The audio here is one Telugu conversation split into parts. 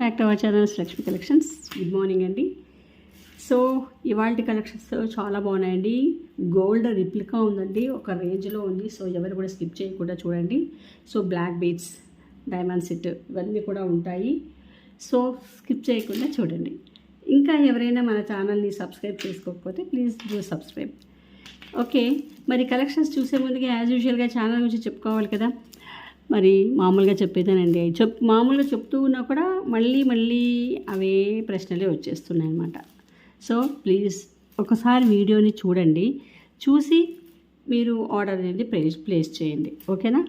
Back to our channel Lakshmi collections. Good morning అండి. సో ఇవాళ కలెక్షన్స్ చాలా బాగున్నాయండి. గోల్డ్ రిప్లికా ఉందండి, ఒక రేంజ్లో ఉంది. సో ఎవరు కూడా స్కిప్ చేయకుండా చూడండి. So black beads, diamond set ఇవన్నీ కూడా ఉంటాయి. సో స్కిప్ చేయకుండా చూడండి. ఇంకా ఎవరైనా మన ఛానల్ని సబ్స్క్రైబ్ చేసుకోకపోతే ప్లీజ్ డూ సబ్స్క్రైబ్. ఓకే, మరి కలెక్షన్స్ చూసే ముందుగా యాజ్ యూజువల్గా ఛానల్ గురించి చెప్పుకోవాలి కదా. మరి మామూలుగా చెప్పేదానండి, మామూలుగా చెప్తూ ఉన్నా కూడా మళ్ళీ అవే ప్రశ్నలే వచ్చేస్తున్నాయి అన్నమాట. సో ప్లీజ్ ఒకసారి వీడియోని చూడండి, చూసి మీరు ఆర్డర్ అనేది ప్లేస్ చేయండి. ఓకేనా?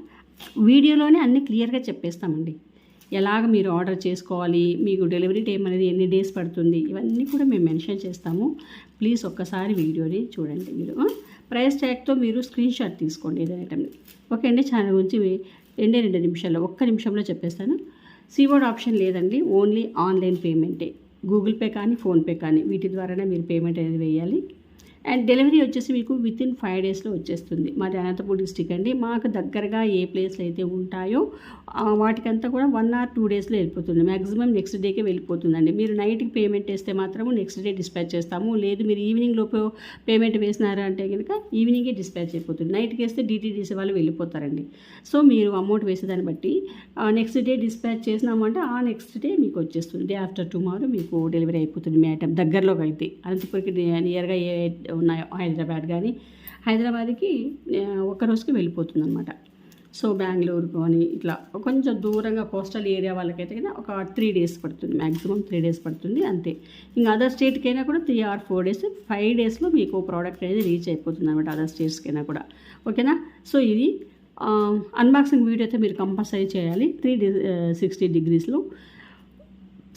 వీడియోలోనే అన్నీ క్లియర్గా చెప్పేస్తామండి. ఎలాగ మీరు ఆర్డర్ చేసుకోవాలి, మీకు డెలివరీ టైం అనేది ఎన్ని డేస్ పడుతుంది, ఇవన్నీ కూడా మేము మెన్షన్ చేస్తాము. ప్లీజ్ ఒక్కసారి వీడియోని చూడండి. మీరు ప్రైస్ ట్యాగ్తో మీరు స్క్రీన్ షాట్ తీసుకోండి ఏదైనా ఐటమ్ని. ఓకే అండి. ఛానల్ గురించి 2 నిమిషాల్లో, 1 నిమిషంలో చెప్పేస్తాను. సీవర్డ్ ఆప్షన్ లేదండి, ఓన్లీ ఆన్లైన్ పేమెంటే. గూగుల్ పే కానీ ఫోన్పే కానీ వీటి ద్వారానే మీరు పేమెంట్ అనేది వేయాలి. అండ్ డెలివరీ వచ్చేసి మీకు వితిన్ 5 డేస్లో వచ్చేస్తుంది. మాది అనంతపూర్ డిస్ట్రిక్ట్ అండి. మాకు దగ్గరగా ఏ ప్లేస్లు అయితే ఉంటాయో వాటికంతా కూడా 1 or 2 డేస్లో వెళ్ళిపోతుంది. మ్యాక్సిమం నెక్స్ట్ డేకే వెళ్ళిపోతుందండి. మీరు నైట్కి పేమెంట్ వేస్తే మాత్రము నెక్స్ట్ డే డిస్పాచ్ చేస్తాము. లేదు మీరు ఈవినింగ్ లోపు పేమెంట్ వేసినారా అంటే కనుక ఈవినింగే డిస్పాచ్ అయిపోతుంది. నైట్కి వేస్తే DTDC వాళ్ళు వెళ్ళిపోతారండి. సో మీరు అమౌంట్ వేసేదాన్ని బట్టి నెక్స్ట్ డే డిస్పాచ్ చేసినామంటే ఆ నెక్స్ట్ డే మీకు వచ్చేస్తుంది. డే ఆఫ్టర్ టుమారో మీకు డెలివరీ అయిపోతుంది. మీ ఐటమ్ దగ్గరలోకి అయితే అనంతపూర్కి నియర్గా ఉన్నాయో హైదరాబాద్ కానీ హైదరాబాద్కి ఒక రోజుకి వెళ్ళిపోతుంది అనమాట. సో బెంగళూరు కానీ ఇట్లా కొంచెం దూరంగా కోస్టల్ ఏరియా వాళ్ళకైతే కదా ఒక 3 డేస్ పడుతుంది, మ్యాక్సిమం 3 డేస్ పడుతుంది అంతే. ఇంకా అదర్ స్టేట్కైనా కూడా 3 or 4 డేస్, 5 డేస్లో మీకు ప్రోడక్ట్ అనేది రీచ్ అయిపోతుంది అనమాట అదర్ స్టేట్స్కైనా కూడా. ఓకేనా? సో ఇది అన్బాక్సింగ్ వీడియో అయితే మీరు కంపల్సరీ చేయాలి. 360 degreesలో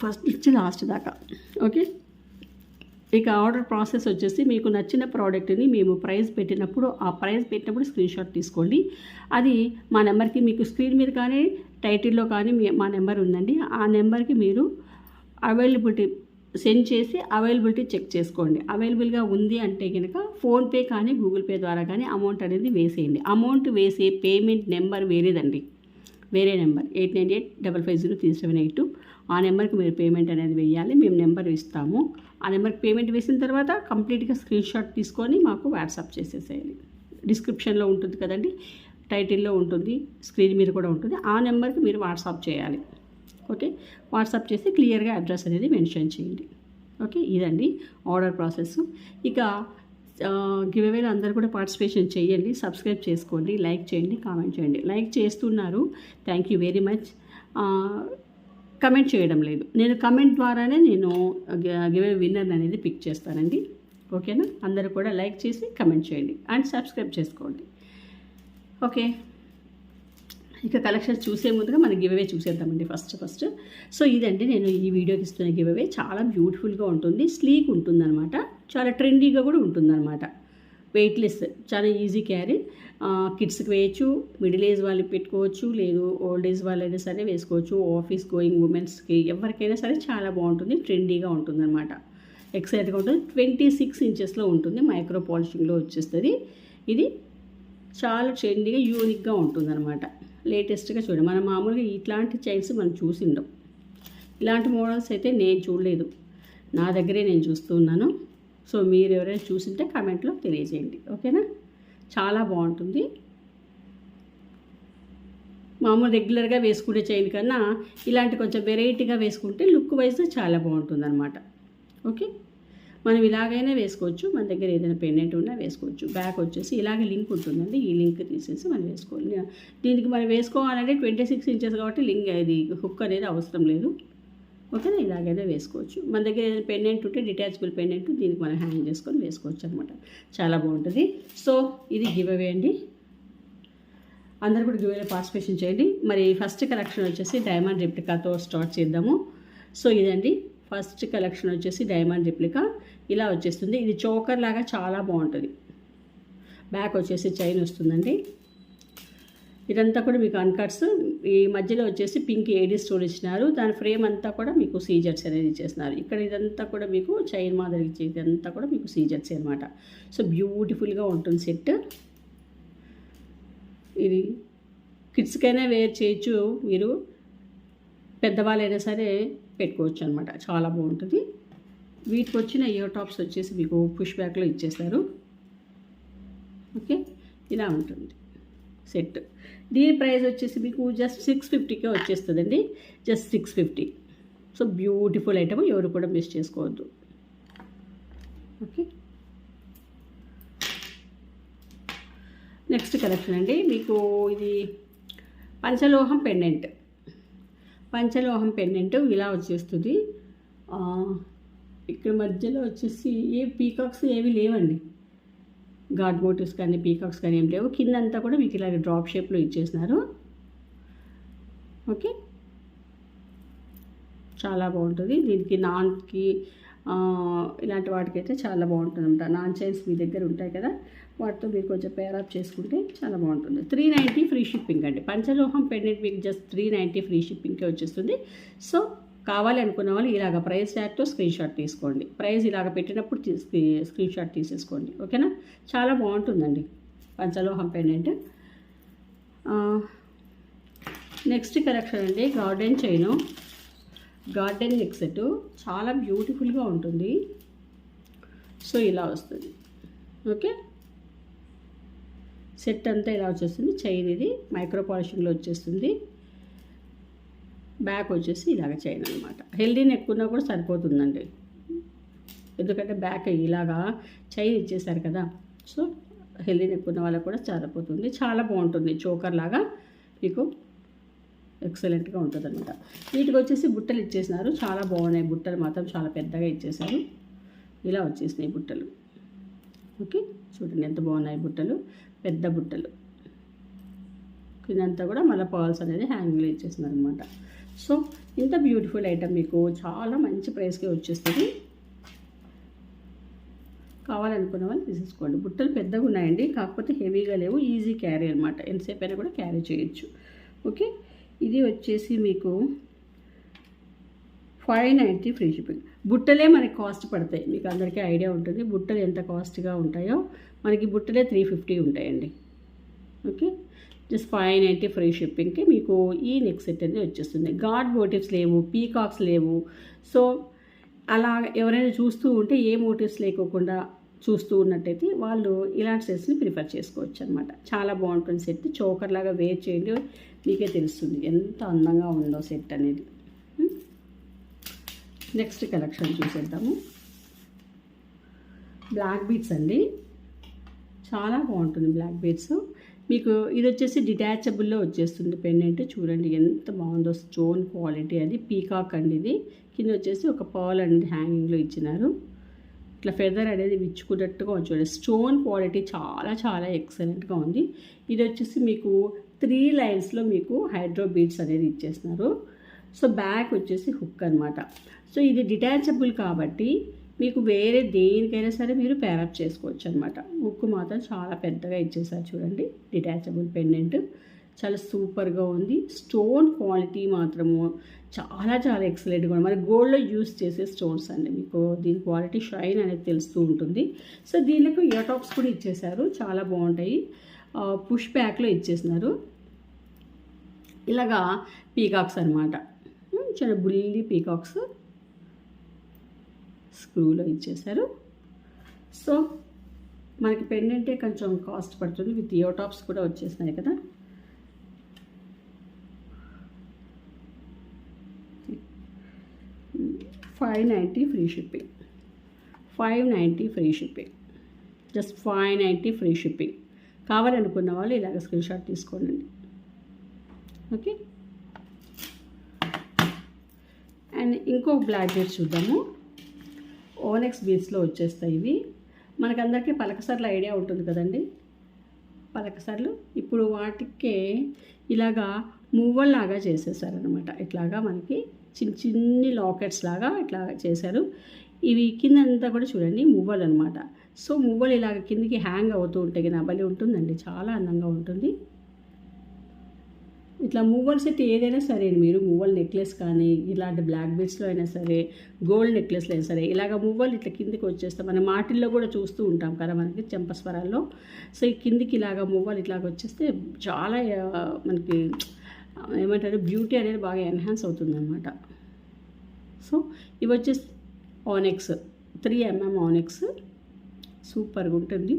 ఫస్ట్ నుంచి లాస్ట్ దాకా. ఓకే, ఇక ఆర్డర్ ప్రాసెస్ వచ్చేసి మీకు నచ్చిన ప్రోడక్ట్ని మేము ప్రైస్ పెట్టినప్పుడు స్క్రీన్ షాట్ తీసుకోండి. అది మా నెంబర్కి, మీకు స్క్రీన్ మీద కానీ టైటిల్లో కానీ మా నెంబర్ ఉందండి. ఆ నెంబర్కి మీరు అవైలబిలిటీ సెండ్ చేసి అవైలబిలిటీ చెక్ చేసుకోండి. అవైలబుల్గా ఉంది అంటే కనుక ఫోన్పే కానీ గూగుల్ పే ద్వారా కానీ అమౌంట్ అనేది వేసేయండి. అమౌంట్ వేసే పేమెంట్ నెంబర్ వేరేదండి, వేరే నెంబర్ 8985503782. ఆ నెంబర్కి మీరు పేమెంట్ అనేది వేయాలి. మేము నెంబర్ ఇస్తాము. ఆ నెంబర్కి పేమెంట్ వేసిన తర్వాత కంప్లీట్గా స్క్రీన్ షాట్ తీసుకొని మాకు వాట్సాప్ చేసేసేయాలి. డిస్క్రిప్షన్లో ఉంటుంది కదండి, టైటిల్లో ఉంటుంది, స్క్రీన్ మీద కూడా ఉంటుంది. ఆ నెంబర్కి మీరు వాట్సాప్ చేయాలి. ఓకే, వాట్సాప్ చేసి క్లియర్గా అడ్రస్ అనేది మెన్షన్ చేయండి. ఓకే, ఇదండి ఆర్డర్ ప్రాసెస్. ఇక గివ్ అవేలో అందరూ కూడా పార్టిసిపేషన్ చేయండి, సబ్స్క్రైబ్ చేసుకోండి, లైక్ చేయండి, కామెంట్ చేయండి. లైక్ చేస్తున్నారు, thank you very much. Comment చేయడం లేదు. నేను కమెంట్ ద్వారానే నేను గివ్ అవే విన్నర్ అనేది పిక్ చేస్తానండి. ఓకేనా? అందరూ కూడా లైక్ చేసి కమెంట్ చేయండి అండ్ సబ్స్క్రైబ్ చేసుకోండి. ఓకే, ఇక కలెక్షన్స్ చూసే ముందుగా మన గివ్ అవే చూసేద్దామండి ఫస్ట్. సో ఇదండి నేను ఈ వీడియోకి ఇస్తున్న గివ్ అవే. చాలా బ్యూటిఫుల్గా ఉంటుంది, స్లీక్ ఉంటుందన్నమాట, చాలా ట్రెండీగా కూడా ఉంటుందన్నమాట. వెయిట్లెస్, చాలా ఈజీ క్యారీ. కిడ్స్కి వేయచ్చు, మిడిల్ ఏజ్ వాళ్ళకి పెట్టుకోవచ్చు, లేదు ఓల్డ్ ఏజ్ వాళ్ళైనా సరే వేసుకోవచ్చు. ఆఫీస్ గోయింగ్ ఉమెన్స్కి ఎవరికైనా సరే చాలా బాగుంటుంది, ట్రెండీగా ఉంటుందన్నమాట. ఎక్సైట్గా ఉంటుంది. 26 ఇంచెస్లో ఉంటుంది, మైక్రో పాలిషింగ్లో వచ్చేస్తుంది. ఇది చాలా ట్రెండీగా యూనిక్గా ఉంటుందన్నమాట. లేటెస్ట్గా చూడండి. మనం మామూలుగా ఇట్లాంటి చైన్స్ మనం చూసిండం, ఇలాంటి మోడల్స్ అయితే నేను చూడలేదు, నా దగ్గరే నేను చూస్తున్నాను. సో మీరు ఎవరైనా చూసింటే కామెంట్లో తెలియజేయండి. ఓకేనా? చాలా బాగుంటుంది. మామూలు రెగ్యులర్గా వేసుకునే చైన్ కన్నా ఇలాంటి కొంచెం వెరైటీగా వేసుకుంటే లుక్ వైజ్ చాలా బాగుంటుంది అనమాట. ఓకే, మనం ఇలాగైనా వేసుకోవచ్చు, మన దగ్గర ఏదైనా పెండెంట్ ఉన్నా వేసుకోవచ్చు. బ్యాక్ వచ్చేసి ఇలాగే లింక్ ఉంటుందండి, ఈ లింక్ తీసేసి మనం వేసుకోవాలి. దీనికి మనం వేసుకోవాలంటే 26 ఇంచెస్ కాబట్టి ఇది హుక్ అనేది అవసరం లేదు. ఓకేనా? ఇలాగైనా వేసుకోవచ్చు. మన దగ్గర ఏదైనా పెండెంట్ ఉంటే డిటాచబుల్ పెండెంట్ దీనికి మనం హ్యాంగ్ చేసుకొని వేసుకోవచ్చు అనమాట. చాలా బాగుంటుంది. సో ఇది గివ్ అవే అండి. అందరూ కూడా గివ్ అవేలో పార్టిసిపేషన్ చేయండి. మరి ఫస్ట్ కలెక్షన్ వచ్చేసి డైమండ్ రెప్లికాతో స్టార్ట్ చేద్దాము. సో ఇదండి ఫస్ట్ కలెక్షన్ వచ్చేసి డైమండ్ రెప్లికా. ఇలా వచ్చేస్తుంది. ఇది చోకర్ లాగా చాలా బాగుంటుంది. బ్యాక్ వచ్చేసి చైన్ వస్తుందండి. ఇదంతా కూడా మీకు అన్కట్స్. ఈ మధ్యలో వచ్చేసి పింక్ ఏడీ స్టోన్ ఇచ్చినారు. దాని ఫ్రేమ్ అంతా కూడా మీకు సీజర్స్ అనేది ఇచ్చేస్తున్నారు. ఇక్కడ ఇదంతా కూడా మీకు చైన్ మాదిరి ఇచ్చేది అంతా కూడా మీకు సీజర్స్ అనమాట. సో బ్యూటిఫుల్గా ఉంటుంది సెట్. ఇది కిడ్స్కైనా వేర్ చేయొచ్చు, మీరు పెద్దవాళ్ళైనా సరే పెట్టుకోవచ్చు అనమాట. చాలా బాగుంటుంది. వీటికి వచ్చిన ఇయర్ టాప్స్ వచ్చేసి మీకు పుష్ బ్యాక్లో ఇచ్చేస్తారు. ఓకే, ఇలా ఉంటుంది సెట్. దీని ప్రైస్ వచ్చేసి మీకు జస్ట్ 650కే వచ్చేస్తుందండి. జస్ట్ 650. సో బ్యూటిఫుల్ ఐటమ్, ఎవరు కూడా మిస్ చేసుకోవద్దు. ఓకే, నెక్స్ట్ కలెక్షన్ అండి. మీకు ఇది పంచలోహం పెండెంట్. పంచలోహం పెండెంట్ ఇలా వచ్చేస్తుంది. ఇక్కడ మధ్యలో వచ్చేసి ఏ పీకాక్స్ ఏవి లేవండి. గాడ్ మోటివ్స్ కానీ పీకాక్స్ కానీ ఏం లేవు. కిందంతా కూడా మీకు ఇలాగ డ్రాప్ షేప్లో ఇచ్చేసినారు. ఓకే, చాలా బాగుంటుంది. దీనికి నాన్కి ఇలాంటి వాటికైతే చాలా బాగుంటుంది అనమాట. నాన్ చైన్స్ మీ దగ్గర ఉంటాయి కదా, వాటితో మీరు కొంచెం పేరప్ చేసుకుంటే చాలా బాగుంటుంది. 390 ఫ్రీ షిప్పింగ్ అండి. పంచలోహం పెండెంట్ మీకు జస్ట్ 390 ఫ్రీ షిప్పింగ్కే వచ్చేస్తుంది. సో కావాలి అనుకున్న వాళ్ళు ఇలాగ ప్రైస్ ట్యాగ్తో స్క్రీన్ షాట్ తీసుకోండి. ప్రైస్ ఇలాగ పెట్టినప్పుడు స్క్రీన్ షాట్ తీసేసుకోండి. ఓకేనా, చాలా బాగుంటుందండి పంచలోహం పెండెంట్. నెక్స్ట్ కలెక్షన్ అండి, garden chain, garden neck set. చాలా బ్యూటిఫుల్గా ఉంటుంది. సో ఇలా వస్తుంది. ఓకే, సెట్ అంతా ఇలా వచ్చేస్తుంది. చైన్ ఇది మైక్రో పాలిషింగ్లో వచ్చేస్తుంది. బ్యాక్ వచ్చేసి ఇలాగ చైన్ అనమాట. హెల్దీ నెక్ ఉన్నా కూడా సరిపోతుందండి, ఎందుకంటే బ్యాక్ ఇలాగా చైన్ ఇచ్చేసారు కదా. సో హెల్దీ నెక్ ఉన్న వాళ్ళకు కూడా సరిపోతుంది. చాలా బాగుంటుంది. చోకర్ లాగా మీకు ఎక్సలెంట్గా ఉంటుంది అనమాట. వీటికి వచ్చేసి బుట్టలు ఇచ్చేసినారు. చాలా బాగున్నాయి బుట్టలు మాత్రం, చాలా పెద్దగా ఇచ్చేసారు. ఇలా వచ్చేసినాయి బుట్టలు. ఓకే, చూడండి ఎంత బాగున్నాయి బుట్టలు, పెద్ద బుట్టలు. కిందంతా కూడా మళ్ళీ పర్ల్స్ అనేది హ్యాంగింగ్లో ఇచ్చేసినారు అనమాట. సో ఇంత బ్యూటిఫుల్ ఐటమ్ మీకు చాలా మంచి ప్రైస్కి వచ్చేస్తుంది. కావాలనుకున్న వాళ్ళు తీసేసుకోండి. బుట్టలు పెద్దగా ఉన్నాయండి, కాకపోతే హెవీగా లేవు. ఈజీ క్యారీ అనమాట, ఎంతసేపు అయినా కూడా క్యారీ చేయొచ్చు. ఓకే, ఇది వచ్చేసి మీకు 590 ఫ్రీ షిప్పింగ్. బుట్టలే మనకి కాస్ట్ పడతాయి, మీకు అందరికీ ఐడియా ఉంటుంది బుట్టలు ఎంత కాస్ట్గా ఉంటాయో. మనకి బుట్టలే 350 ఉంటాయండి. ఓకే, జస్ట్ 590 ఫ్రీ షిప్పింగ్కి మీకు ఈ నెక్ సెట్ అనేది వచ్చేస్తుంది. గాడ్ మోటివ్స్ లేవు, పీకాక్స్ లేవు. సో అలా ఎవరైనా చూస్తూ ఉంటే ఏ మోటివ్స్ లేకోకుండా చూస్తూ ఉన్నట్టయితే వాళ్ళు ఇలాంటి సెట్స్ని ప్రిఫర్ చేసుకోవచ్చు అనమాట. చాలా బాగుంటుంది సెట్. చోకర్ లాగా వేర్ చేయండి, మీకే తెలుస్తుంది ఎంత అందంగా ఉందో సెట్ అనేది. నెక్స్ట్ కలెక్షన్ చూసేద్దాము. బ్లాక్ బీడ్స్ అండి, చాలా బాగుంటుంది బ్లాక్ బీడ్స్. మీకు ఇది వచ్చేసి డిటాచబుల్లో వచ్చేస్తుంది పెండెంట్. చూడండి ఎంత బాగుందో, స్టోన్ క్వాలిటీ. అది పీకాక్ అండి. ఇది కింద వచ్చేసి ఒక పర్ల్ అనేది హ్యాంగింగ్లో ఇచ్చినారు. ఇట్లా ఫెదర్ అనేది విచ్చుకున్నట్టుగా చూడండి. స్టోన్ క్వాలిటీ చాలా చాలా ఎక్సలెంట్గా ఉంది. ఇది వచ్చేసి మీకు 3 లైన్స్లో మీకు హైడ్రో బీడ్స్ అనేది ఇచ్చేసినారు. సో బ్యాక్ వచ్చేసి హుక్ అనమాట. సో ఇది డిటాచబుల్ కాబట్టి మీకు వేరే దేనికైనా సరే మీరు పేరప్ చేసుకోవచ్చు అనమాట. హుక్ మాత్రం చాలా పెద్దగా ఇచ్చేసారు చూడండి. డిటాచబుల్ పెండెంట్ చాలా సూపర్గా ఉంది. స్టోన్ క్వాలిటీ మాత్రము చాలా చాలా ఎక్సలెంట్గా ఉంది. మరి గోల్డ్లో యూస్ చేసే స్టోన్స్ అండి. మీకు దీని క్వాలిటీ షైన్ అనేది తెలుస్తూ ఉంటుంది. సో దీనికి ఇయర్ టాప్స్ కూడా ఇచ్చేసారు, చాలా బాగుంటాయి. పుష్ బ్యాక్లో ఇచ్చేసినారు. ఇలాగా పీకాక్స్ అనమాట, చిన్న బుల్లి పీకాక్స్ స్క్రూలో ఇచ్చేసారు. సో మనకి పెండెంటే కొంచెం కాస్ట్ పడుతుంది. విత్ ఇయర్ టాప్స్ కూడా వచ్చేసినాయి కదా. $590 free shipping. 590 free shipping. Just 590 free shipping. కావాలనుకున్న వాళ్ళు ఇలాగ స్క్రీన్ షాట్ తీసుకోండి. ఓకే, అండ్ ఇంకో బ్లాక్ బీడ్స్ చూద్దాము. ఓనెక్స్ బీడ్స్లో వచ్చేస్తాయి ఇవి. మనకందరికీ పలకసర్ల ఐడియా ఉంటుంది కదండి, పలకసర్లు. ఇప్పుడు వాటికే ఇలాగా మువ్వల్లాగా చేసేసారనమాట. ఇట్లాగా మనకి చిన్ని లాకెట్స్ లాగా ఇట్లా చేశారు. ఇవి కిందంతా కూడా చూడండి మువ్వలు అనమాట. సో మువ్వలు ఇలాగ కిందికి హ్యాంగ్ అవుతూ ఉంటాయి కదా, భలే ఉంటుందండి, చాలా అందంగా ఉంటుంది. ఇట్లా మువ్వల్ సెట్ ఏదైనా సరే, మీరు మువ్వల్ నెక్లెస్ కానీ ఇలాంటి బ్లాక్ బీడ్స్లో అయినా సరే, గోల్డ్ నెక్లెస్లో అయినా సరే, ఇలాగ మువ్వలు ఇట్లా కిందికి వచ్చేస్తాం. మనం మాటిల్లో కూడా చూస్తూ ఉంటాం కదా మనకి చెంపస్వరాల్లో. సో ఈ కిందికి ఇలాగ మువ్వలు ఇట్లాగ వచ్చేస్తే చాలా మనకి ఏమంటారు బ్యూటీ అనేది బాగా ఎన్హాన్స్ అవుతుంది అనమాట. సో ఇవి వచ్చేసి ఆనెక్స్ 3mm ఆనెక్స్, సూపర్గా ఉంటుంది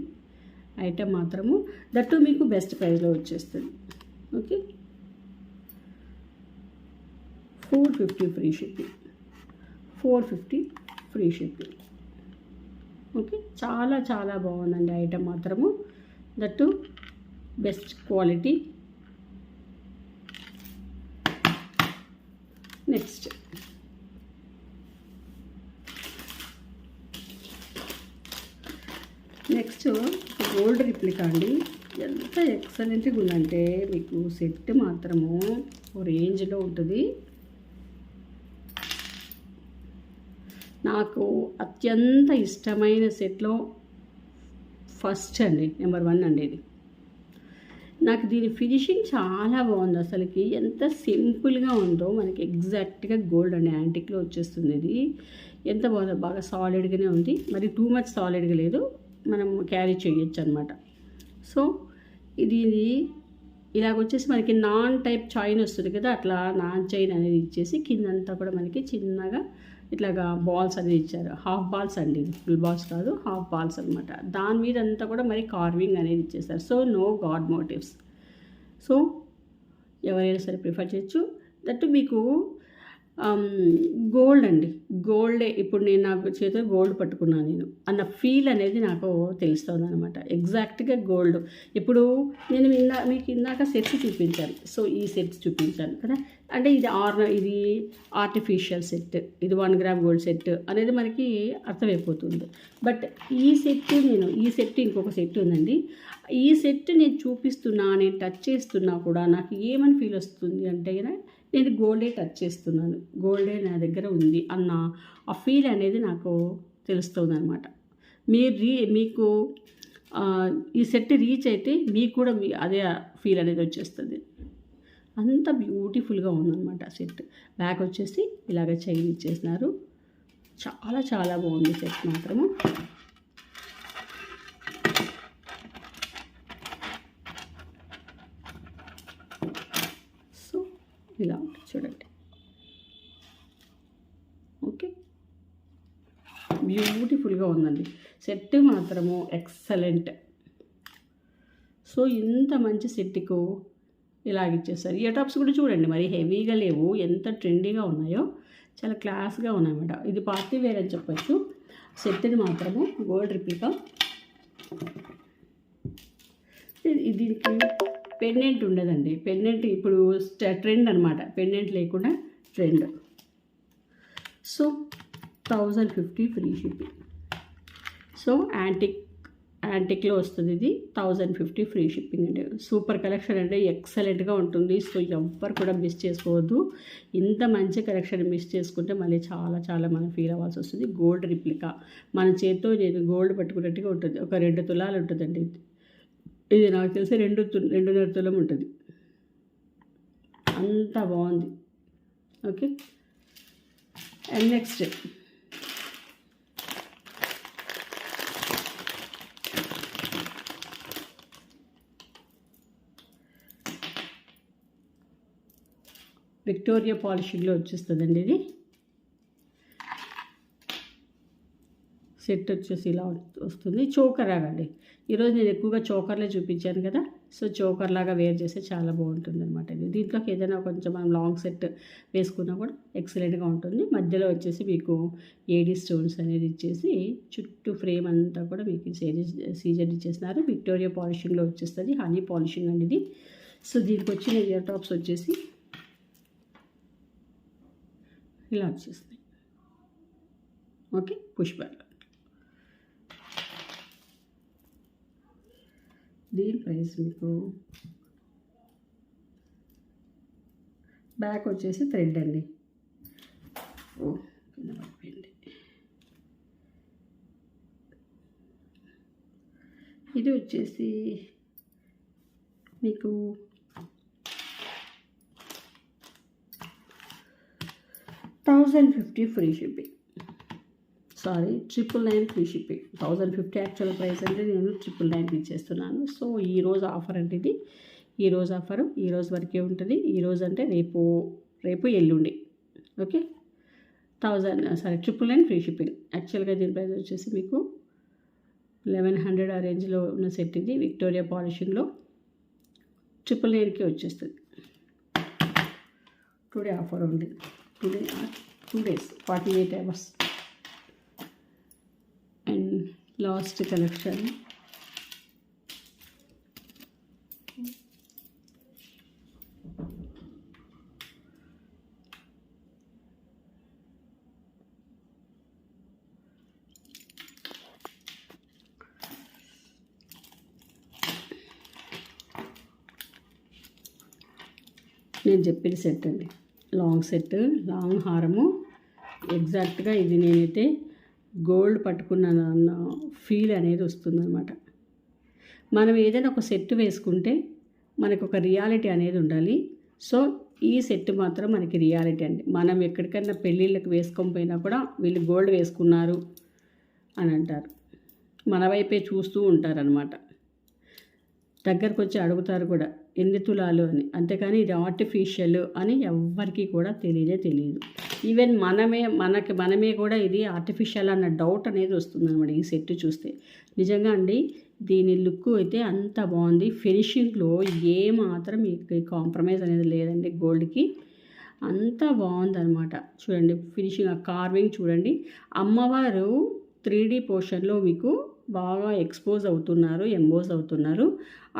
ఐటమ్ మాత్రము. దట్టు మీకు బెస్ట్ ప్రైస్లో వచ్చేస్తుంది. Okay, 450 free shipping, 450 free shipping. Okay, చాలా చాలా బాగుందండి ఐటమ్ మాత్రము, that best quality. Next gold replica అండి. ఎంత ఎక్సలెంట్గా ఉందంటే మీకు సెట్ మాత్రము రేంజ్లో ఉంటుంది. నాకు అత్యంత ఇష్టమైన సెట్లో ఫస్ట్ అండి, నెంబర్ 1 అండి ఇది. నాకు దీని ఫినిషింగ్ చాలా బాగుంది. అసలుకి ఎంత సింపుల్గా ఉందో, మనకి ఎగ్జాక్ట్గా గోల్డ్ అండి, యాంటిక్లో వచ్చేస్తుంది ఇది. ఎంత బాగుందో, బాగా సాలిడ్గానే ఉంది, మరి టూ మచ్ సాలిడ్గా లేదు, మనం క్యారీ చేయొచ్చు అనమాట. సో ఇది ఇలాగొచ్చేసి మనకి నాన్ టైప్ చైన్ వస్తుంది కదా, అట్లా నాన్ చైన్ అనేది ఇచ్చేసి కిందంతా కూడా మనకి చిన్నగా ఇట్లాగా బాల్స్ అనేది ఇచ్చారు. హాఫ్ బాల్స్ అండి, ఫుల్ బాల్స్ కాదు, హాఫ్ బాల్స్ అనమాట. దాని మీద అంతా కూడా మరి కార్వింగ్ అనేది ఇచ్చేస్తారు. So no god motives. So ఎవరైనా సరే ప్రిఫర్ చేయొచ్చు. దట్టు మీకు గోల్డ్ అండి, గోల్డే. ఇప్పుడు నేను నాకు చేతిలో గోల్డ్ పట్టుకున్నాను నేను అన్న ఫీల్ అనేది నాకు తెలుస్తుంది అనమాట. ఎగ్జాక్ట్గా గోల్డ్. ఇప్పుడు నేను మీకు ఇందాక సెట్స్ చూపించాను. సో ఈ సెట్స్ చూపించాను కదా, అంటే ఇది ఆర్టిఫిషియల్ సెట్, ఇది 1 గ్రామ్ గోల్డ్ సెట్ అనేది మనకి అర్థమైపోతుంది. బట్ ఈ సెట్ ఇంకొక సెట్ ఉందండి. ఈ సెట్ నేను చూపిస్తున్నా, నేను టచ్ చేస్తున్నా కూడా నాకు ఏమని ఫీల్ వస్తుంది అంటే నేను గోల్డే టచ్ చేస్తున్నాను, గోల్డే నా దగ్గర ఉంది అన్న ఆ ఫీల్ అనేది నాకు తెలుస్తుంది అనమాట. మీకు ఈ సెట్ రీచ్ అయితే మీకు కూడా అదే ఫీల్ అనేది వచ్చేస్తుంది. అంత బ్యూటిఫుల్గా ఉందన్నమాట సెట్. బ్యాక్ వచ్చేసి ఇలాగ చైన్ ఇచ్చేసినారు. చాలా చాలా బాగుంది సెట్ మాత్రము. సో ఇలా ఉంటుంది చూడండి. ఓకే, బ్యూటిఫుల్గా ఉందండి సెట్ మాత్రము, ఎక్సలెంట్. సో ఇంత మంచి సెట్కు ఇలాగిచ్చేస్తారు. ఇయర్ టాప్స్ కూడా చూడండి, మరి హెవీగా లేవు, ఎంత ట్రెండీగా ఉన్నాయో, చాలా క్లాస్గా ఉన్నాయన్నమాట. ఇది పార్టీ వేర్ అని చెప్పచ్చు. సెట్ని మాత్రము గోల్డ్ రిప్లికా. దీనికి పెండెంట్ ఉండదండి. పెండెంట్ ఇప్పుడు ట్రెండ్ అనమాట, పెండెంట్ లేకుండా trend. So 1050 free shipping. So యాంటిక్లో వస్తుంది ఇది. 1050 ఫ్రీ షిప్పింగ్ అండి. సూపర్ కలెక్షన్ అంటే ఎక్సలెంట్గా ఉంటుంది. సో ఎవ్వరు కూడా మిస్ చేసుకోవద్దు. ఇంత మంచి కలెక్షన్ మిస్ చేసుకుంటే మళ్ళీ చాలా చాలా మనం ఫీల్ అవ్వాల్సి వస్తుంది. గోల్డ్ రిప్లికా మన చేతితో నేను గోల్డ్ పట్టుకున్నట్టుగా ఉంటుంది. ఒక 2 తులాలు ఉంటుందండి ఇది నాకు తెలిసి 2.5 తులం ఉంటుంది. అంత బాగుంది. ఓకే, అండ్ నెక్స్ట్ విక్టోరియా పాలిషింగ్లో వచ్చేస్తుందండి ఇది. సెట్ వచ్చేసి ఇలా వస్తుంది. చోకర్ లాగండి. ఈరోజు నేను ఎక్కువగా చోకర్లే చూపించాను కదా, సో చోకర్ లాగా వేర్ చేస్తే చాలా బాగుంటుంది అనమాట ఇది. దీంట్లోకి ఏదైనా కొంచెం మనం లాంగ్ సెట్ వేసుకున్నా కూడా ఎక్సలెంట్గా ఉంటుంది. మధ్యలో వచ్చేసి మీకు ఏడీ స్టోన్స్ అనేది ఇచ్చేసి చుట్టూ ఫ్రేమ్ అంతా కూడా మీకు సీజర్ ఇచ్చేసినారు. విక్టోరియా పాలిషింగ్లో వచ్చేస్తుంది. హనీ పాలిషింగ్ అండి ఇది. సో దీనికి వచ్చిన ఇయర్ టాప్స్ వచ్చేసి ఇలా వచ్చేస్తాయి. Okay, push back. దీని ప్రైస్ మీకు బ్యాక్ వచ్చేసి థ్రెడ్ అండి. కింద పడిపోయింది. ఇది వచ్చేసి మీకు 1050 free shipping. Sorry, 999 free shipping. 1050 actual price అంటే నేను 999కి ఇచ్చేస్తున్నాను. సో ఈరోజు ఆఫర్ అంటే ఇది. ఈరోజు ఆఫరు ఈరోజు వరకే ఉంటుంది. ఈరోజు అంటే రేపు ఎల్లుండి. Okay, 999 free shipping. యాక్చువల్గా దీని ప్రైస్ వచ్చేసి మీకు 1100 ఆ రేంజ్లో ఉన్న సెట్ ఇది. విక్టోరియా పాలిషింగ్లో 999కి వచ్చేస్తుంది. టుడే ఆఫర్ ఉంది. Today 2 days 48 hours. And last collection నేను చెప్పిన సెట్ అండి. లాంగ్ సెట్, లాంగ్ హారము. ఎగ్జాక్ట్గా ఇది నేనైతే గోల్డ్ పట్టుకున్నాను అన్న ఫీల్ అనేది వస్తుందన్నమాట. మనం ఏదైనా ఒక సెట్ వేసుకుంటే మనకు ఒక రియాలిటీ అనేది ఉండాలి. సో ఈ సెట్ మాత్రం మనకి రియాలిటీ అండి. మనం ఎక్కడికైనా పెళ్ళిళ్ళకి వేసుకొని పోయినా కూడా వీళ్ళు గోల్డ్ వేసుకున్నారు అని అంటారు. మన వైపే చూస్తూ ఉంటారనమాట. దగ్గరకు వచ్చి అడుగుతారు కూడా ఎన్ని తులాలు అని. అంతేకాని ఇది ఆర్టిఫిషియల్ అని ఎవ్వరికీ కూడా తెలియదు. ఈవెన్ మనమే కూడా ఇది ఆర్టిఫిషియల్ అన్న డౌట్ అనేది వస్తుంది అనమాట ఈ సెట్ చూస్తే. నిజంగా అండి దీని లుక్ అయితే అంత బాగుంది. ఫినిషింగ్లో ఏమాత్రం మీకు కాంప్రమైజ్ అనేది లేదండి. గోల్డ్కి అంత బాగుందన్నమాట. చూడండి ఫినిషింగ్, ఆ కార్వింగ్ చూడండి. అమ్మవారు 3D పోర్షన్లో మీకు బాగా ఎంబోజ్ అవుతున్నారు.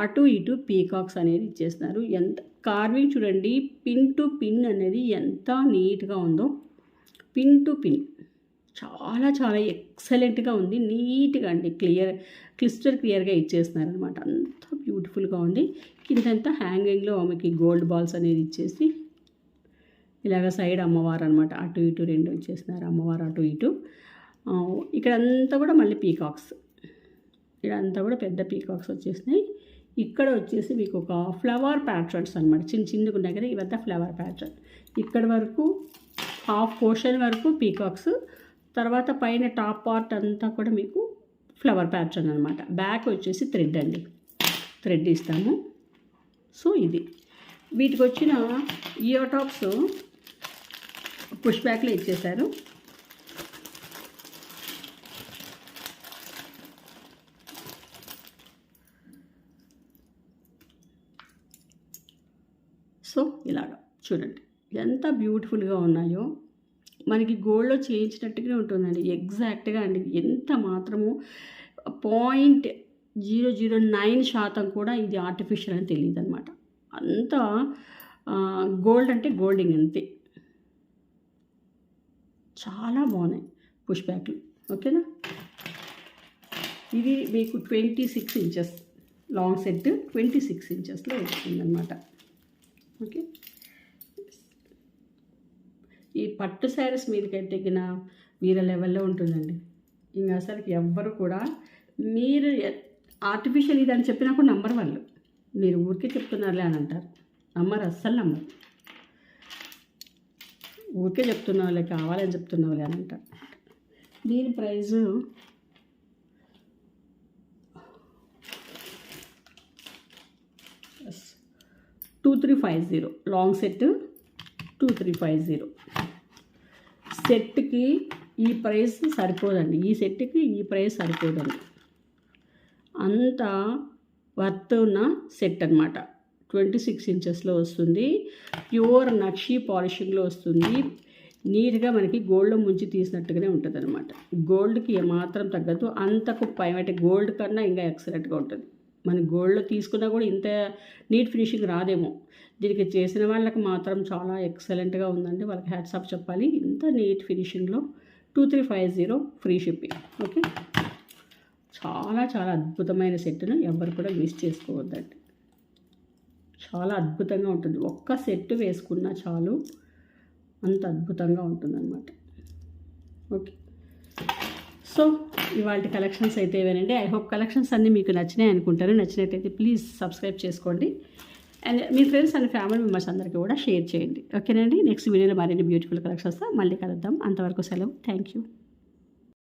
అటు ఇటు పీకాక్స్ అనేది ఇచ్చేస్తున్నారు. ఎంత కార్వింగ్ చూడండి. పిన్ టు పిన్ అనేది ఎంత నీట్గా ఉందో. పిన్ టు పిన్ చాలా చాలా ఎక్సలెంట్గా ఉంది. నీట్గా అండి, క్లిస్టర్ క్లియర్గా ఇచ్చేస్తున్నారు అనమాట. అంత బ్యూటిఫుల్గా ఉంది. కిందంతా హ్యాంగింగ్లో మీకు గోల్డ్ బాల్స్ అనేది ఇచ్చేసి ఇలాగ సైడ్ అమ్మవారు అనమాట. అటు ఇటు 2 ఇచ్చేస్తున్నారు. అమ్మవారు అటు ఇటు. ఇక్కడంతా కూడా మళ్ళీ పీకాక్స్, ఇదంతా కూడా పెద్ద పీకాక్స్ వచ్చేసినాయి. ఇక్కడ వచ్చేసి మీకు ఒక ఫ్లవర్ ప్యాటర్న్స్ అనమాట. చిన్నగా ఉన్నాయి కదా, ఇవంతా ఫ్లవర్ ప్యాటర్న్. ఇక్కడ వరకు హాఫ్ పోర్షన్ వరకు పీకాక్స్, తర్వాత పైన టాప్ పార్ట్ అంతా కూడా మీకు ఫ్లవర్ ప్యాటర్న్ అనమాట. బ్యాక్ వచ్చేసి థ్రెడ్ అండి, థ్రెడ్ ఇస్తాము. సో ఇది వీటికి వచ్చిన ఇయర్ టాప్స్ పుష్ బ్యాక్లో ఇచ్చేసారు. సో ఇలాగా చూడండి ఎంత బ్యూటిఫుల్గా ఉన్నాయో. మనకి గోల్డ్లో చేయించినట్టుగానే ఉంటుందండి ఎగ్జాక్ట్గా అండి. ఎంత మాత్రము 0.009% కూడా ఇది ఆర్టిఫిషియల్ అని తెలియదు అనమాట. అంతా గోల్డ్ అంటే గోల్డింగ్ అంతే. చాలా బాగున్నాయి పుష్ బ్యాక్లు. ఓకేనా, ఇది మీకు 26 inches లాంగ్ సెట్ 26 inchesలో వస్తుందన్నమాట. ఓకే, ఈ పట్టు శారీస్ మీదకైతే తగ్గిన వీర లెవెల్లో ఉంటుందండి. ఇంకా అసలుకి ఎవ్వరు కూడా మీరు ఆర్టిఫిషియల్ ఇది అని చెప్పినా కూడా నమ్మరు వాళ్ళు. మీరు ఊరికే చెప్తున్నారులే అని అంటారు. అస్సలు నమ్మరు. ఊరికే చెప్తున్నావులే, కావాలని చెప్తున్నావులే అని అంటారు. దీని ప్రైజు $2350. Long set 2350. సెట్కి ఈ ప్రైస్ సరిపోదండి. ఈ సెట్కి ఈ ప్రైస్ సరిపోదండి. అంత వర్త్ ఉన్న సెట్ అనమాట. 26 inchesలో వస్తుంది. ప్యూర్ నక్షి పాలిషింగ్లో వస్తుంది. నీట్గా మనకి గోల్డ్లో ముంచి తీసినట్టుగానే ఉంటుంది అనమాట. గోల్డ్కి ఏమాత్రం తగ్గదు. అంతకు పైన గోల్డ్ కన్నా ఇంకా ఎక్సలెంట్గా ఉంటుంది. మన గోల్డ్లో తీసుకున్నా కూడా ఇంత నీట్ ఫినిషింగ్ రాదేమో. దీనికి చేసిన వాళ్ళకి మాత్రం చాలా ఎక్సలెంట్గా ఉందండి. వాళ్ళకి హ్యాట్స్ ఆఫ్ చెప్పాలి. ఇంత నీట్ ఫినిషింగ్లో 2350 ఫ్రీ షిప్పింగ్. ఓకే, చాలా చాలా అద్భుతమైన సెట్ను ఎవరు కూడా మిస్ చేసుకోవద్దండి. చాలా అద్భుతంగా ఉంటుంది. ఒక్క సెట్ వేసుకున్నా చాలు, అంత అద్భుతంగా ఉంటుందన్నమాట. ఓకే, సో ఇవాళ కలెక్షన్స్ అయితే ఇవేనండి. ఐ హోప్ కలెక్షన్స్ అన్నీ మీకు నచ్చినాయి అనుకుంటారు. నచ్చినట్టయితే ప్లీజ్ సబ్స్క్రైబ్ చేసుకోండి. And me friends and family members అందరికీ కూడా షేర్ చేయండి. ఓకేనండి, నెక్స్ట్ వీడియోలో మరిన్ని బ్యూటిఫుల్ కలెక్షన్స్తో మళ్ళీ కలుద్దాం. అంతవరకు సెలవు. Thank you.